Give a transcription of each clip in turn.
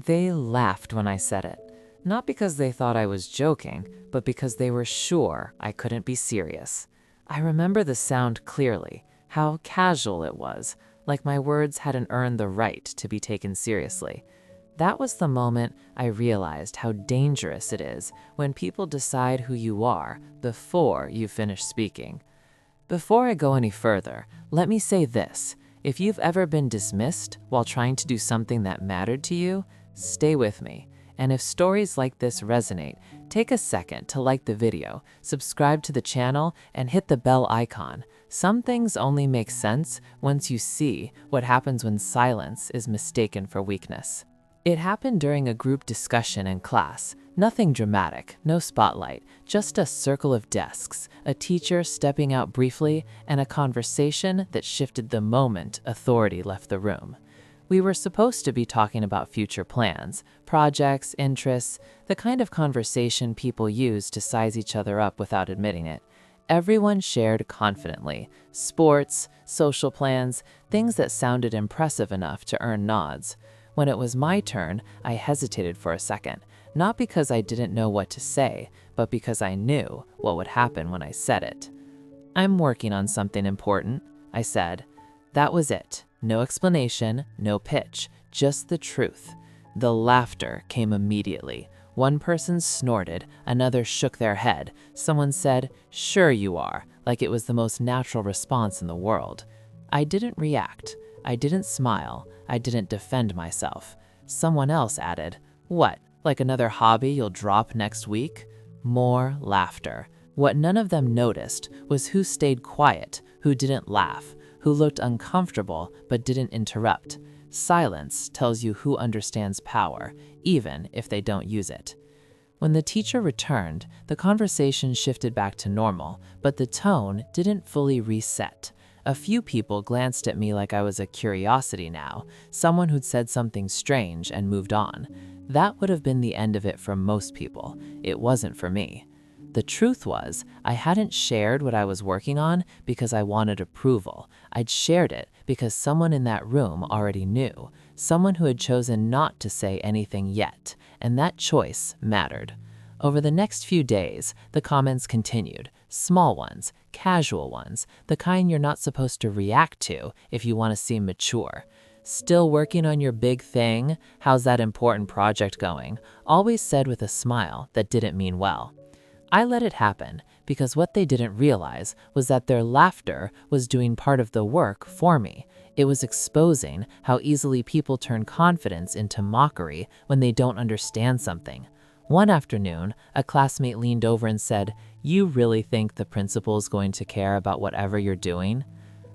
They laughed when I said it, not because they thought I was joking, but because they were sure I couldn't be serious. I remember the sound clearly, how casual it was, like my words hadn't earned the right to be taken seriously. That was the moment I realized how dangerous it is when people decide who you are before you finish speaking. Before I go any further, let me say this. If you've ever been dismissed while trying to do something that mattered to you, stay with me. And if stories like this resonate, take a second to like the video, subscribe to the channel, and hit the bell icon. Some things only make sense once you see what happens when silence is mistaken for weakness. It happened during a group discussion in class. Nothing dramatic, no spotlight, just a circle of desks, a teacher stepping out briefly, and a conversation that shifted the moment authority left the room. We were supposed to be talking about future plans, projects, interests, the kind of conversation people use to size each other up without admitting it. Everyone shared confidently. Sports, social plans, things that sounded impressive enough to earn nods. When it was my turn, I hesitated for a second, not because I didn't know what to say, but because I knew what would happen when I said it. "I'm working on something important," I said. That was it. No explanation, no pitch, just the truth. The laughter came immediately. One person snorted, another shook their head. Someone said, "Sure you are," like it was the most natural response in the world. I didn't react. I didn't smile. I didn't defend myself. Someone else added, "What, like another hobby you'll drop next week?" More laughter. What none of them noticed was who stayed quiet, who didn't laugh, who looked uncomfortable but didn't interrupt. Silence tells you who understands power, even if they don't use it. When the teacher returned, the conversation shifted back to normal, but the tone didn't fully reset. A few people glanced at me like I was a curiosity now, someone who'd said something strange and moved on. That would have been the end of it for most people. It wasn't for me. The truth was, I hadn't shared what I was working on because I wanted approval. I'd shared it because someone in that room already knew, someone who had chosen not to say anything yet, and that choice mattered. Over the next few days, the comments continued. Small ones, casual ones, the kind you're not supposed to react to if you want to seem mature. "Still working on your big thing? How's that important project going?" Always said with a smile that didn't mean well. I let it happen because what they didn't realize was that their laughter was doing part of the work for me. It was exposing how easily people turn confidence into mockery when they don't understand something. One afternoon, a classmate leaned over and said, "You really think the principal's going to care about whatever you're doing?"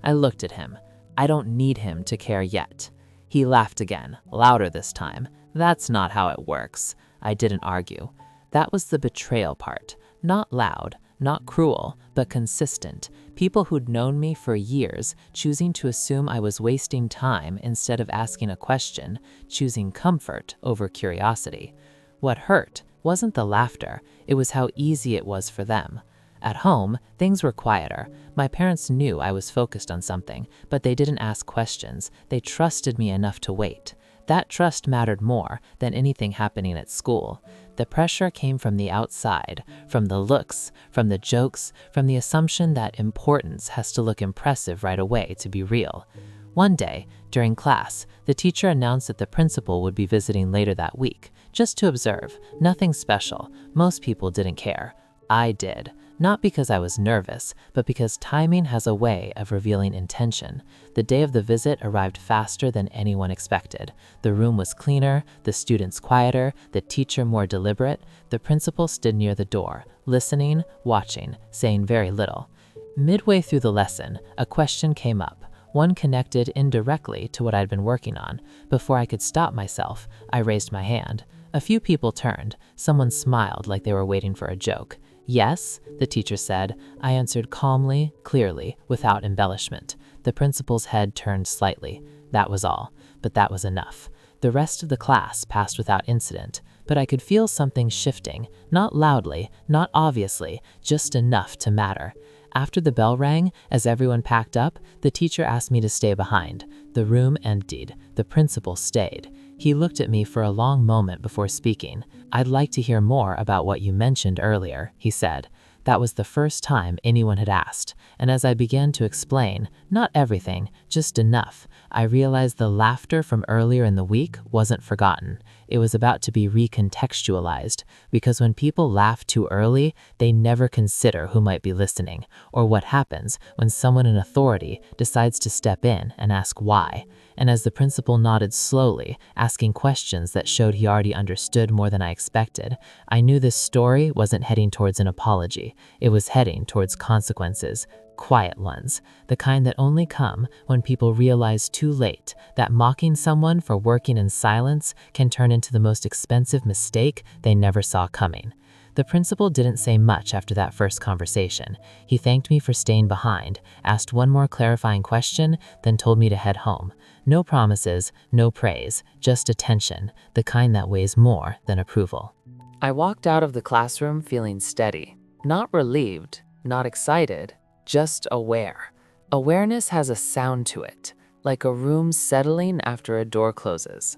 I looked at him. I don't need him to care yet. He laughed again, louder this time. "That's not how it works." I didn't argue. That was the betrayal part. Not loud, not cruel, but consistent. People who'd known me for years, choosing to assume I was wasting time instead of asking a question, choosing comfort over curiosity. What hurt wasn't the laughter, it was how easy it was for them. At home, things were quieter. My parents knew I was focused on something, but they didn't ask questions. They trusted me enough to wait. That trust mattered more than anything happening at school. The pressure came from the outside, from the looks, from the jokes, from the assumption that importance has to look impressive right away to be real. One day, during class, the teacher announced that the principal would be visiting later that week, just to observe. Nothing special. Most people didn't care. I did. Not because I was nervous, but because timing has a way of revealing intention. The day of the visit arrived faster than anyone expected. The room was cleaner, the students quieter, the teacher more deliberate. The principal stood near the door, listening, watching, saying very little. Midway through the lesson, a question came up. One connected indirectly to what I'd been working on. Before I could stop myself, I raised my hand. A few people turned. Someone smiled like they were waiting for a joke. "Yes," the teacher said. I answered calmly, clearly, without embellishment. The principal's head turned slightly. That was all, but that was enough. The rest of the class passed without incident, but I could feel something shifting, not loudly, not obviously, just enough to matter. After the bell rang, as everyone packed up, the teacher asked me to stay behind. The room emptied. The principal stayed. He looked at me for a long moment before speaking. "I'd like to hear more about what you mentioned earlier," he said. That was the first time anyone had asked, and as I began to explain, not everything, just enough, I realized the laughter from earlier in the week wasn't forgotten. It was about to be recontextualized, because when people laugh too early, they never consider who might be listening, or what happens when someone in authority decides to step in and ask why. And as the principal nodded slowly, asking questions that showed he already understood more than I expected, I knew this story wasn't heading towards an apology. It was heading towards consequences, quiet ones, the kind that only come when people realize too late that mocking someone for working in silence can turn into the most expensive mistake they never saw coming. The principal didn't say much after that first conversation. He thanked me for staying behind, asked one more clarifying question, then told me to head home. No promises, no praise, just attention, the kind that weighs more than approval. I walked out of the classroom feeling steady, not relieved, not excited, just aware. Awareness has a sound to it, like a room settling after a door closes.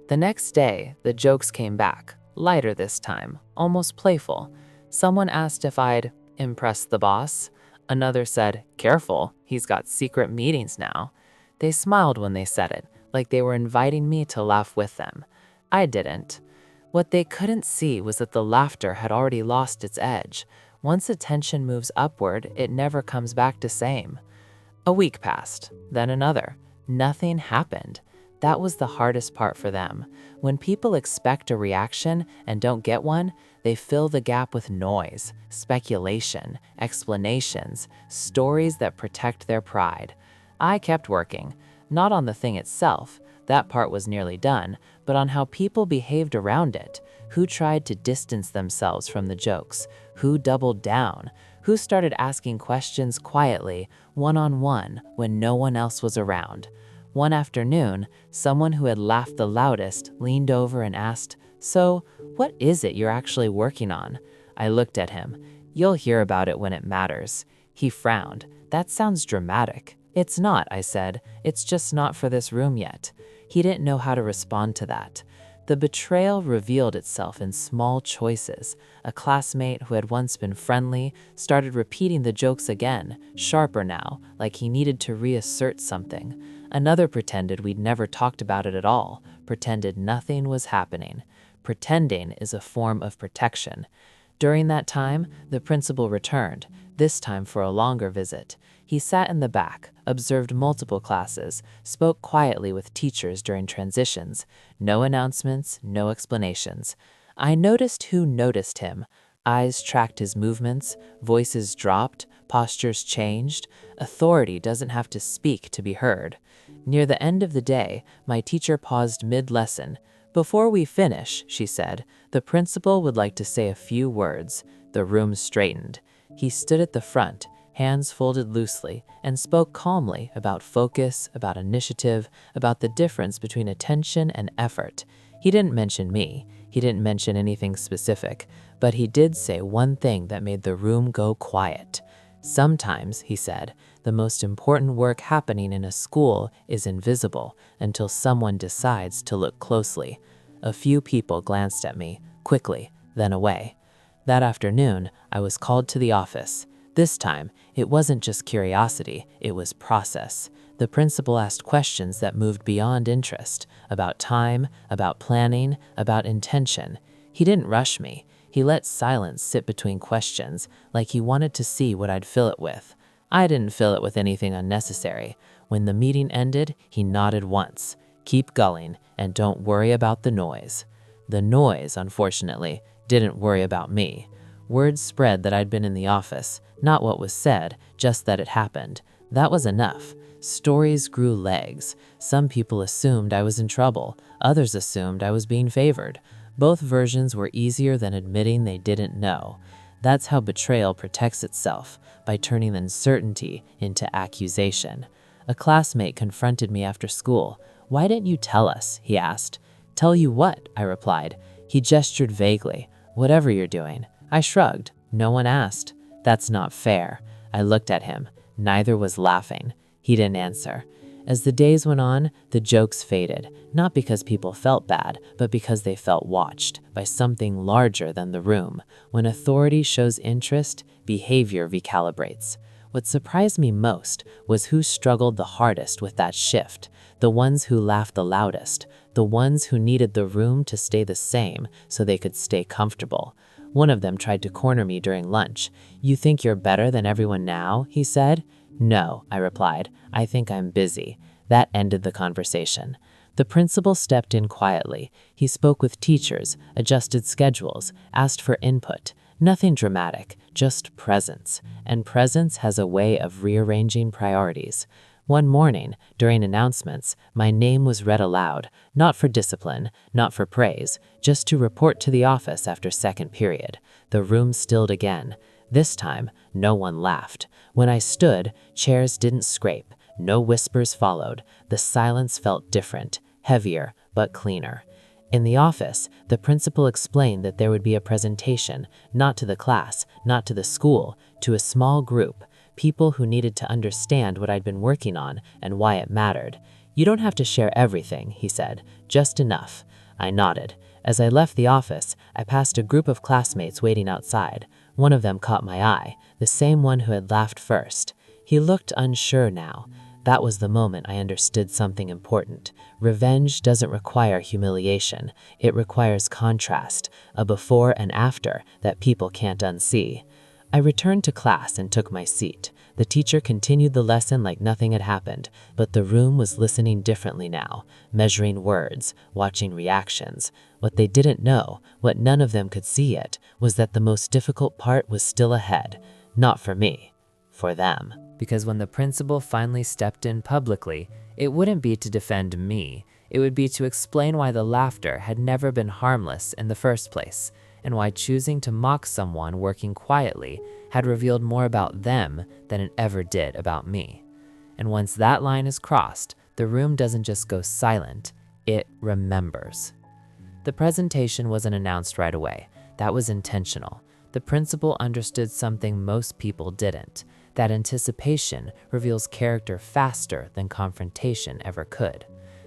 The next day, the jokes came back, lighter this time, almost playful. Someone asked if I'd impressed the boss. Another said, "Careful, he's got secret meetings now." They smiled when they said it, like they were inviting me to laugh with them. I didn't. What they couldn't see was that the laughter had already lost its edge. Once attention moves upward, it never comes back the same. A week passed, then another. Nothing happened. That was the hardest part for them. When people expect a reaction and don't get one, they fill the gap with noise, speculation, explanations, stories that protect their pride. I kept working, not on the thing itself, that part was nearly done, but on how people behaved around it, who tried to distance themselves from the jokes, who doubled down, who started asking questions quietly, one-on-one, when no one else was around. One afternoon, someone who had laughed the loudest leaned over and asked, "So, what is it you're actually working on?" I looked at him. "You'll hear about it when it matters." He frowned. "That sounds dramatic." "It's not," I said. "It's just not for this room yet." He didn't know how to respond to that. The betrayal revealed itself in small choices. A classmate who had once been friendly started repeating the jokes again, sharper now, like he needed to reassert something. Another pretended we'd never talked about it at all, pretended nothing was happening. Pretending is a form of protection. During that time, the principal returned, this time for a longer visit. He sat in the back, observed multiple classes, spoke quietly with teachers during transitions. No announcements, no explanations. I noticed who noticed him. Eyes tracked his movements, voices dropped, postures changed. Authority doesn't have to speak to be heard. Near the end of the day, my teacher paused mid-lesson. "Before we finish," she said, "the principal would like to say a few words." The room straightened. He stood at the front, hands folded loosely, and spoke calmly about focus, about initiative, about the difference between attention and effort. He didn't mention me. He didn't mention anything specific, but he did say one thing that made the room go quiet. "Sometimes," he said, "the most important work happening in a school is invisible until someone decides to look closely." A few people glanced at me, quickly, then away. That afternoon, I was called to the office. This time, it wasn't just curiosity, it was process. The principal asked questions that moved beyond interest, about time, about planning, about intention. He didn't rush me. He let silence sit between questions, like he wanted to see what I'd fill it with. I didn't fill it with anything unnecessary. When the meeting ended, he nodded once. "Keep going, and don't worry about the noise." The noise, unfortunately, didn't worry about me. Word spread that I'd been in the office, not what was said, just that it happened. That was enough. Stories grew legs. Some people assumed I was in trouble. Others assumed I was being favored. Both versions were easier than admitting they didn't know. That's how betrayal protects itself, by turning uncertainty into accusation. A classmate confronted me after school. "Why didn't you tell us?" he asked. "Tell you what?" I replied. He gestured vaguely. "Whatever you're doing." I shrugged. No one asked. "That's not fair." I looked at him. Neither was laughing. He didn't answer. As the days went on, the jokes faded, not because people felt bad, but because they felt watched by something larger than the room. When authority shows interest, behavior recalibrates. What surprised me most was who struggled the hardest with that shift, the ones who laughed the loudest, the ones who needed the room to stay the same so they could stay comfortable. One of them tried to corner me during lunch. "You think you're better than everyone now?" he said. "No," I replied. "I think I'm busy." That ended the conversation. The principal stepped in quietly. He spoke with teachers, adjusted schedules, asked for input. Nothing dramatic, just presence. And presence has a way of rearranging priorities. One morning, during announcements, my name was read aloud, not for discipline, not for praise, just to report to the office after second period. The room stilled again. This time, no one laughed. When I stood, chairs didn't scrape. No whispers followed. The silence felt different, heavier, but cleaner. In the office, the principal explained that there would be a presentation, not to the class, not to the school, to a small group, people who needed to understand what I'd been working on and why it mattered. "You don't have to share everything," he said, "just enough." I nodded. As I left the office, I passed a group of classmates waiting outside. One of them caught my eye, the same one who had laughed first. He looked unsure now. That was the moment I understood something important. Revenge doesn't require humiliation. It requires contrast, a before and after that people can't unsee. I returned to class and took my seat. The teacher continued the lesson like nothing had happened, but the room was listening differently now, measuring words, watching reactions. What they didn't know, what none of them could see yet, was that the most difficult part was still ahead. Not for me, for them. Because when the principal finally stepped in publicly, it wouldn't be to defend me. It would be to explain why the laughter had never been harmless in the first place, and why choosing to mock someone working quietly had revealed more about them than it ever did about me. And once that line is crossed, the room doesn't just go silent, it remembers. The presentation wasn't announced right away. That was intentional. The principal understood something most people didn't. That anticipation reveals character faster than confrontation ever could.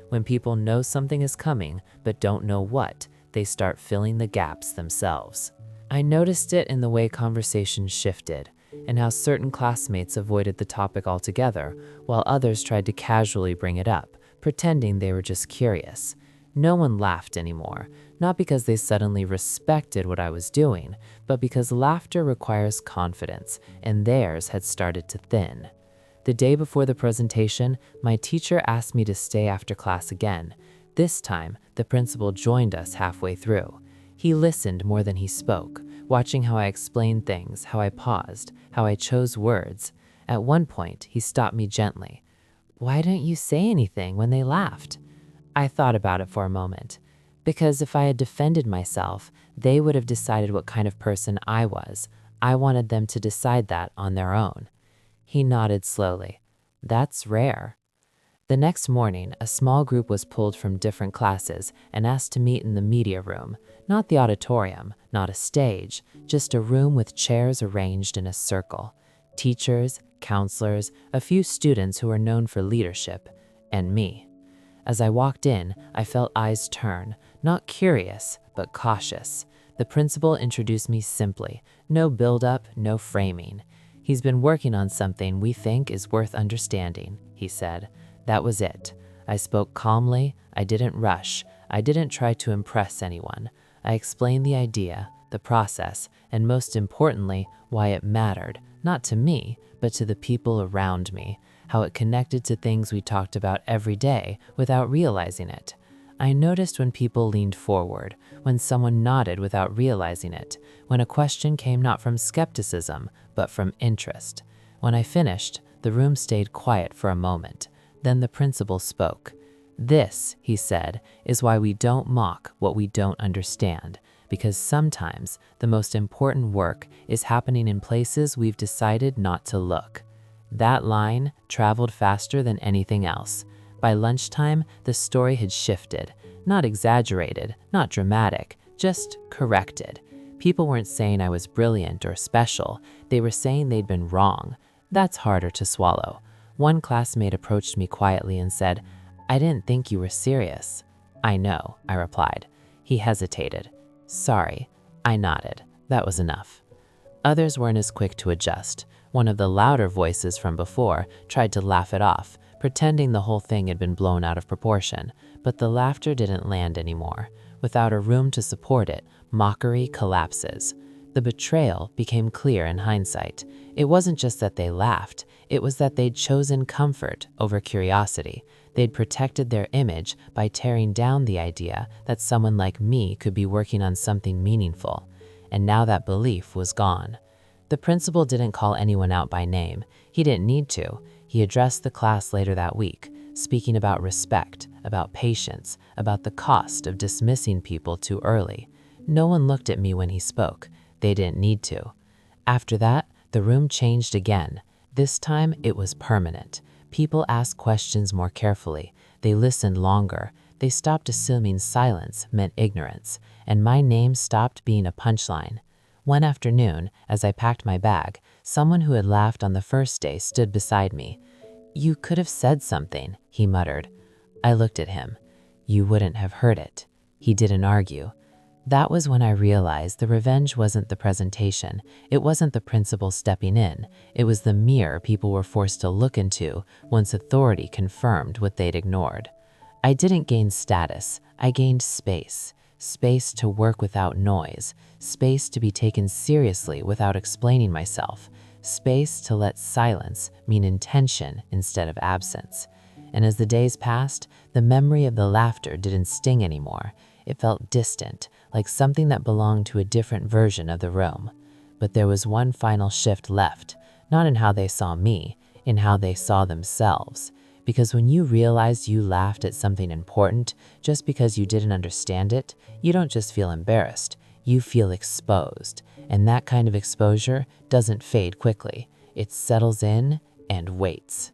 When people know something is coming but don't know what, they start filling the gaps themselves. I noticed it in the way conversations shifted, and how certain classmates avoided the topic altogether, while others tried to casually bring it up, pretending they were just curious. No one laughed anymore, not because they suddenly respected what I was doing, but because laughter requires confidence, and theirs had started to thin. The day before the presentation, my teacher asked me to stay after class again. This time, the principal joined us halfway through. He listened more than he spoke, watching how I explained things, how I paused, how I chose words. At one point, he stopped me gently. "Why don't you say anything when they laughed?" I thought about it for a moment. Because if I had defended myself, they would have decided what kind of person I was. I wanted them to decide that on their own. He nodded slowly. "That's rare." The next morning, a small group was pulled from different classes and asked to meet in the media room. Not the auditorium, not a stage, just a room with chairs arranged in a circle. Teachers, counselors, a few students who were known for leadership, and me. As I walked in, I felt eyes turn, not curious, but cautious. The principal introduced me simply, no build-up, no framing. "He's been working on something we think is worth understanding," he said. That was it. I spoke calmly, I didn't rush, I didn't try to impress anyone. I explained the idea, the process, and most importantly, why it mattered, not to me, but to the people around me, how it connected to things we talked about every day without realizing it. I noticed when people leaned forward, when someone nodded without realizing it, when a question came not from skepticism, but from interest. When I finished, the room stayed quiet for a moment. Then the principal spoke. "This," he said, "is why we don't mock what we don't understand, because sometimes the most important work is happening in places we've decided not to look." That line traveled faster than anything else. By lunchtime, the story had shifted, not exaggerated, not dramatic, just corrected. People weren't saying I was brilliant or special, they were saying they'd been wrong. That's harder to swallow. One classmate approached me quietly and said, "I didn't think you were serious." "I know," I replied. He hesitated. "Sorry." I nodded. That was enough. Others weren't as quick to adjust. One of the louder voices from before tried to laugh it off, pretending the whole thing had been blown out of proportion, but the laughter didn't land anymore. Without a room to support it, mockery collapses. The betrayal became clear in hindsight. It wasn't just that they laughed, it was that they'd chosen comfort over curiosity. They'd protected their image by tearing down the idea that someone like me could be working on something meaningful. And now that belief was gone. The principal didn't call anyone out by name. He didn't need to. He addressed the class later that week, speaking about respect, about patience, about the cost of dismissing people too early. No one looked at me when he spoke. They didn't need to. After that, the room changed again. This time, it was permanent. People asked questions more carefully. They listened longer. They stopped assuming silence meant ignorance, and my name stopped being a punchline. One afternoon, as I packed my bag, someone who had laughed on the first day stood beside me. "You could have said something," he muttered. I looked at him. "You wouldn't have heard it." He didn't argue. That was when I realized the revenge wasn't the presentation. It wasn't the principal stepping in. It was the mirror people were forced to look into once authority confirmed what they'd ignored. I didn't gain status. I gained space. Space to work without noise. Space to be taken seriously without explaining myself. Space to let silence mean intention instead of absence. And as the days passed, the memory of the laughter didn't sting anymore. It felt distant, like something that belonged to a different version of the room. But there was one final shift left, not in how they saw me, in how they saw themselves. Because when you realized you laughed at something important just because you didn't understand it, you don't just feel embarrassed, you feel exposed. And that kind of exposure doesn't fade quickly. It settles in and waits.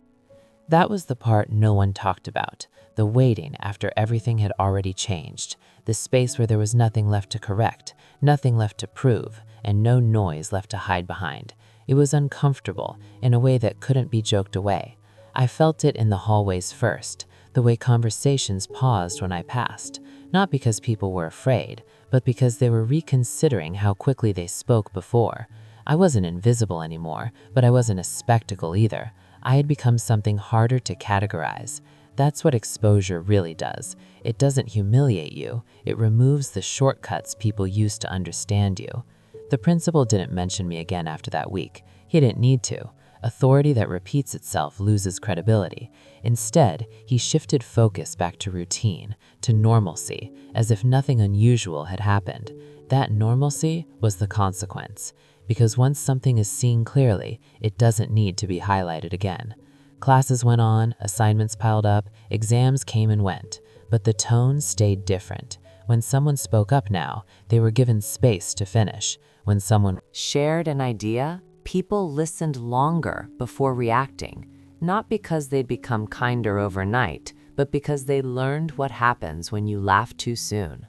That was the part no one talked about, the waiting after everything had already changed, the space where there was nothing left to correct, nothing left to prove, and no noise left to hide behind. It was uncomfortable in a way that couldn't be joked away. I felt it in the hallways first, the way conversations paused when I passed, not because people were afraid, but because they were reconsidering how quickly they spoke before. I wasn't invisible anymore, but I wasn't a spectacle either. I had become something harder to categorize. That's what exposure really does. It doesn't humiliate you, it removes the shortcuts people use to understand you. The principal didn't mention me again after that week. He didn't need to. Authority that repeats itself loses credibility. Instead, he shifted focus back to routine, to normalcy, as if nothing unusual had happened. That normalcy was the consequence. Because once something is seen clearly, it doesn't need to be highlighted again. Classes went on, assignments piled up, exams came and went, but the tone stayed different. When someone spoke up now, they were given space to finish. When someone shared an idea, people listened longer before reacting, not because they'd become kinder overnight, but because they learned what happens when you laugh too soon.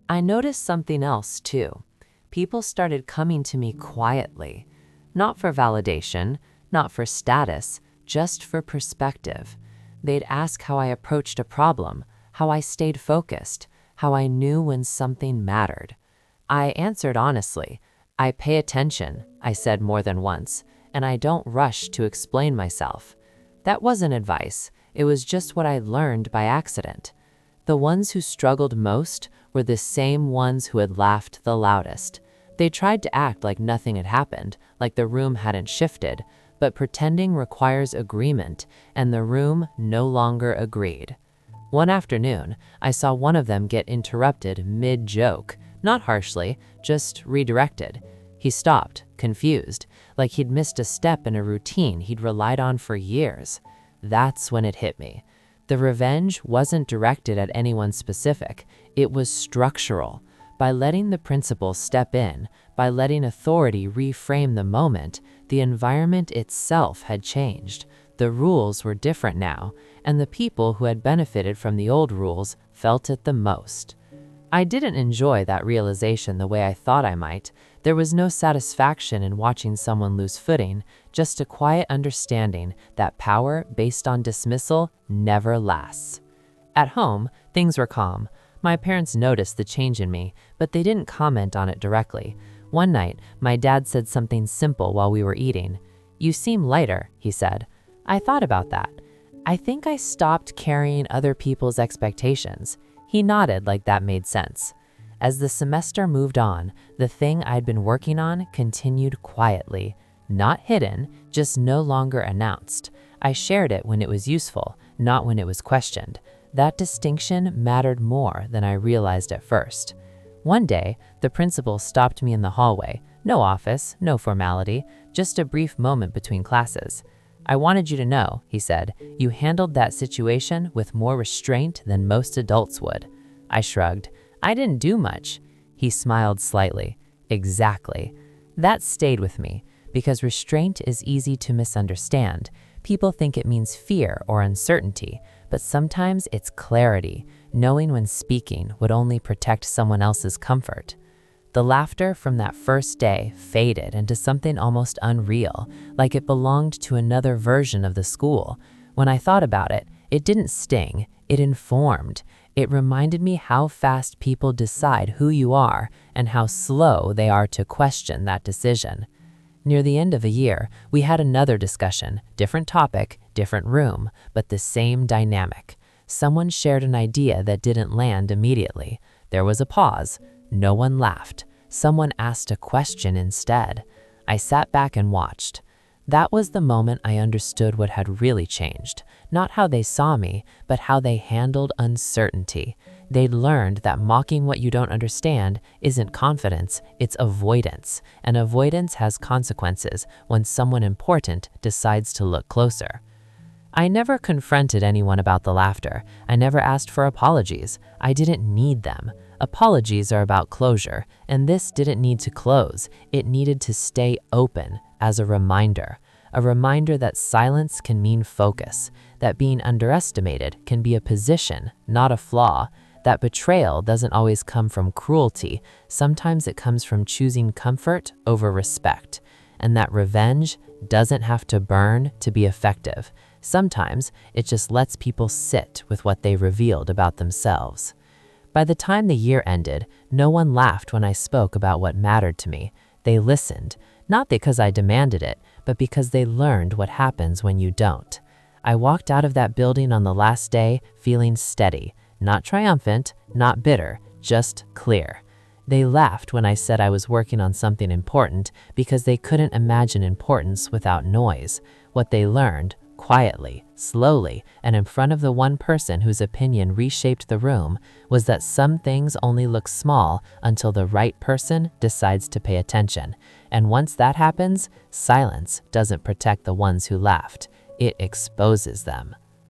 I noticed something else too. People started coming to me quietly, not for validation, not for status, just for perspective. They'd ask how I approached a problem, how I stayed focused, how I knew when something mattered. I answered honestly. I pay attention, I said more than once, and I don't rush to explain myself. That wasn't advice, it was just what I learned by accident. The ones who struggled most were the same ones who had laughed the loudest. They tried to act like nothing had happened, like the room hadn't shifted, but pretending requires agreement, and the room no longer agreed. One afternoon, I saw one of them get interrupted mid-joke, not harshly, just redirected. He stopped, confused, like he'd missed a step in a routine he'd relied on for years. That's when it hit me. The revenge wasn't directed at anyone specific, it was structural. By letting the principal step in, by letting authority reframe the moment, the environment itself had changed. The rules were different now, and the people who had benefited from the old rules felt it the most. I didn't enjoy that realization the way I thought I might. There was no satisfaction in watching someone lose footing, just a quiet understanding that power based on dismissal never lasts. At home, things were calm. My parents noticed the change in me, but they didn't comment on it directly. One night, my dad said something simple while we were eating. "You seem lighter," he said. I thought about that. I think I stopped carrying other people's expectations. He nodded like that made sense. As the semester moved on, the thing I'd been working on continued quietly. Not hidden, just no longer announced. I shared it when it was useful, not when it was questioned. That distinction mattered more than I realized at first. One day, the principal stopped me in the hallway. No office, no formality, just a brief moment between classes. "I wanted you to know," he said, "you handled that situation with more restraint than most adults would." I shrugged. "I didn't do much." He smiled slightly. "Exactly." That stayed with me, because restraint is easy to misunderstand. People think it means fear or uncertainty, but sometimes it's clarity, knowing when speaking would only protect someone else's comfort. The laughter from that first day faded into something almost unreal, like it belonged to another version of the school. When I thought about it, it didn't sting, it informed. It reminded me how fast people decide who you are and how slow they are to question that decision. Near the end of a year, we had another discussion, different topic, different room, but the same dynamic. Someone shared an idea that didn't land immediately. There was a pause. No one laughed. Someone asked a question instead. I sat back and watched. That was the moment I understood what had really changed. Not how they saw me, but how they handled uncertainty. They'd learned that mocking what you don't understand isn't confidence, it's avoidance. And avoidance has consequences when someone important decides to look closer. I never confronted anyone about the laughter. I never asked for apologies. I didn't need them. Apologies are about closure, and this didn't need to close. It needed to stay open as a reminder that silence can mean focus, that being underestimated can be a position, not a flaw, that betrayal doesn't always come from cruelty. Sometimes it comes from choosing comfort over respect, and that revenge doesn't have to burn to be effective. Sometimes it just lets people sit with what they revealed about themselves. By the time the year ended, no one laughed when I spoke about what mattered to me. They listened, not because I demanded it, but because they learned what happens when you don't. I walked out of that building on the last day feeling steady, not triumphant, not bitter, just clear. They laughed when I said I was working on something important because they couldn't imagine importance without noise. What they learned, quietly, slowly, and in front of the one person whose opinion reshaped the room, was that some things only look small until the right person decides to pay attention. And once that happens, silence doesn't protect the ones who laughed. It exposes them.